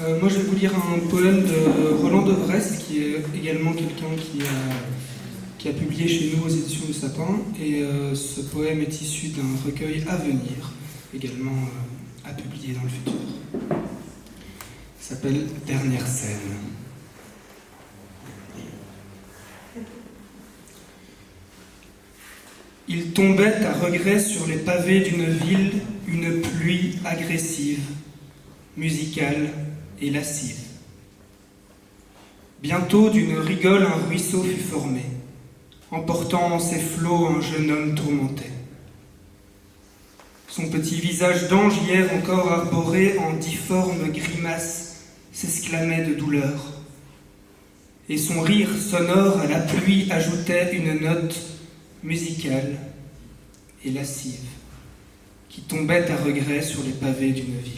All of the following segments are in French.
Moi, je vais vous lire un poème de Roland de Vresse, qui est également quelqu'un qui a publié chez nous aux éditions du Sapin. Et ce poème est issu d'un recueil à venir, également à publier dans le futur. Il s'appelle Dernière scène. Il tombait à regret sur les pavés d'une ville une pluie agressive, musicale et lascive. Bientôt d'une rigole un ruisseau fut formé, emportant en ses flots un jeune homme tourmenté. Son petit visage d'ange hier encore arboré en difforme grimace s'exclamait de douleur, et son rire sonore à la pluie ajoutait une note musicale et lascive qui tombait à regret sur les pavés d'une ville.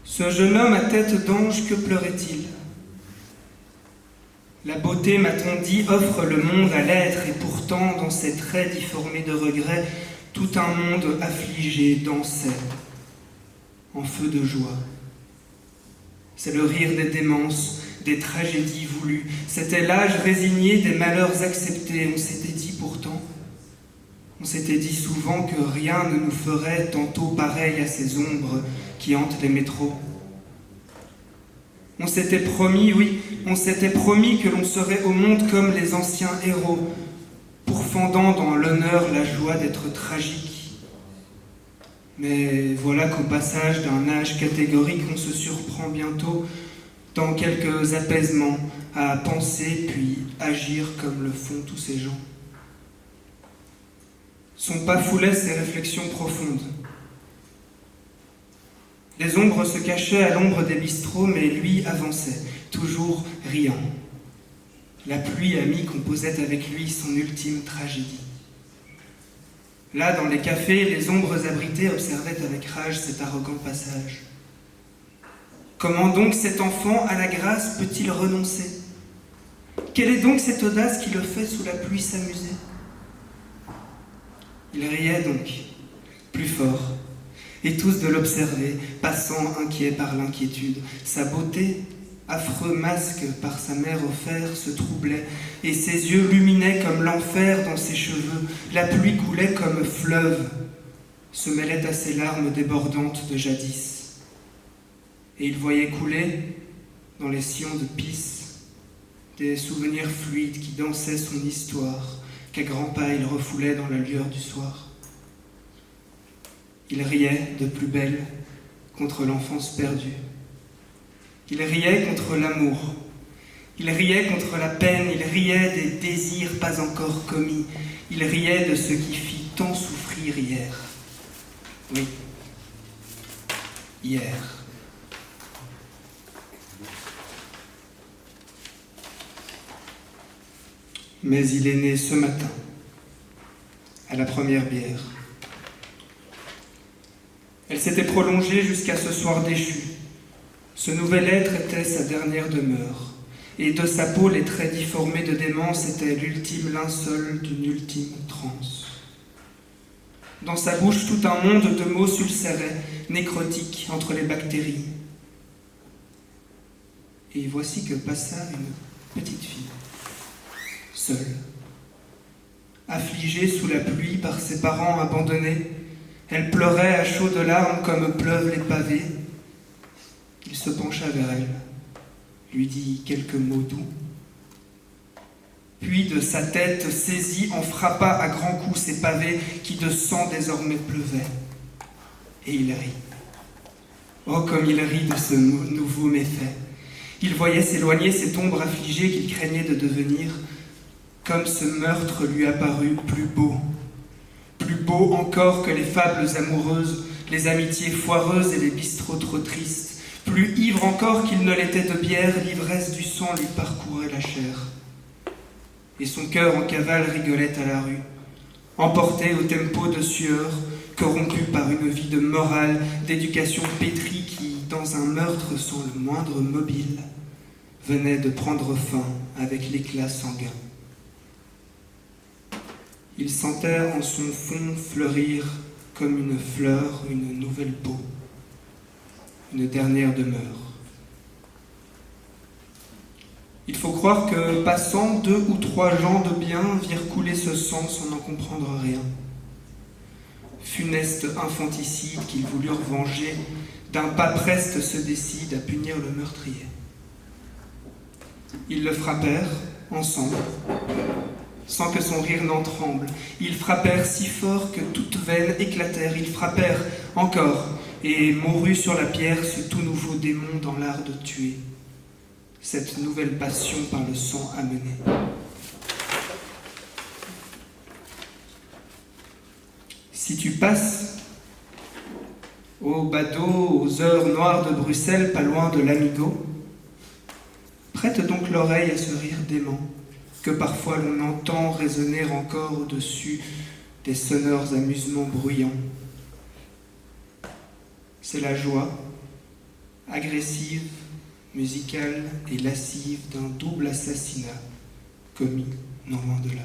Ce jeune homme à tête d'ange, que pleurait-il? La beauté, m'a-t-on dit, offre le monde à l'être, et pourtant, dans ses traits difformés de regret, tout un monde affligé dansait en feu de joie. C'est le rire des démences, des tragédies voulues. C'était l'âge résigné des malheurs acceptés. On s'était dit pourtant, on s'était dit souvent que rien ne nous ferait tantôt pareil à ces ombres qui hantent les métros. On s'était promis, oui, on s'était promis que l'on serait au monde comme les anciens héros, pourfendant dans l'honneur la joie d'être tragique. Mais voilà qu'au passage d'un âge catégorique, on se surprend bientôt dans quelques apaisements à penser puis agir comme le font tous ces gens. Son pas foulait ses réflexions profondes. Les ombres se cachaient à l'ombre des bistrots, mais lui avançait, toujours riant. La pluie amie composait avec lui son ultime tragédie. Là, dans les cafés, les ombres abritées observaient avec rage cet arrogant passage. Comment donc cet enfant à la grâce peut-il renoncer? Quelle est donc cette audace qui le fait sous la pluie s'amuser? Il riait donc, plus fort, et tous de l'observer, passant inquiets par l'inquiétude. Sa beauté, affreux masque par sa mère offert, se troublait, et ses yeux luminaient comme l'enfer dans ses cheveux. La pluie coulait comme fleuve, se mêlait à ses larmes débordantes de jadis. Et il voyait couler, dans les sillons de pisse, des souvenirs fluides qui dansaient son histoire, qu'à grands pas il refoulait dans la lueur du soir. Il riait de plus belle contre l'enfance perdue. Il riait contre l'amour. Il riait contre la peine. Il riait des désirs pas encore commis. Il riait de ce qui fit tant souffrir hier. Oui, hier. Mais il est né ce matin, à la première bière. Elle s'était prolongée jusqu'à ce soir déchu. Ce nouvel être était sa dernière demeure, et de sa peau les traits difformés de démence étaient l'ultime linceul d'une ultime transe. Dans sa bouche, tout un monde de mots s'ulcérait, nécrotiques entre les bactéries. Et voici que passa une petite fille, seule, affligée sous la pluie par ses parents abandonnés. Elle pleurait à chaudes larmes comme pleuvent les pavés. Il se pencha vers elle, lui dit quelques mots doux. Puis de sa tête saisie en frappa à grands coups ces pavés qui de sang désormais pleuvaient. Et il rit. Oh, comme il rit de ce nouveau méfait. Il voyait s'éloigner cette ombre affligée qu'il craignait de devenir, comme ce meurtre lui apparut plus beau encore que les fables amoureuses, les amitiés foireuses et les bistrots trop tristes, plus ivre encore qu'il ne l'était de bière, l'ivresse du sang lui parcourait la chair. Et son cœur en cavale rigolait à la rue, emporté au tempo de sueur, corrompu par une vie de morale, d'éducation pétrie qui, dans un meurtre sans le moindre mobile, venait de prendre fin avec l'éclat sanguin. Il sentait en son fond fleurir comme une fleur une nouvelle peau. une dernière demeure. Il faut croire que, passant, 2 ou 3 gens de bien virent couler ce sang sans en comprendre rien. Funeste infanticide qu'ils voulurent venger, d'un pas preste se décide à punir le meurtrier. Ils le frappèrent, ensemble, sans que son rire n'en tremble. Ils frappèrent si fort que toutes veines éclatèrent. Ils frappèrent encore, et mourut sur la pierre ce tout nouveau démon dans l'art de tuer. Cette nouvelle passion par le sang amenée. Si tu passes au badaud, aux heures noires de Bruxelles, pas loin de l'Amigo, prête donc l'oreille à ce rire dément que parfois l'on entend résonner encore au-dessus des sonores amusements bruyants. C'est la joie, agressive, musicale et lascive d'un double assassinat commis non loin de là.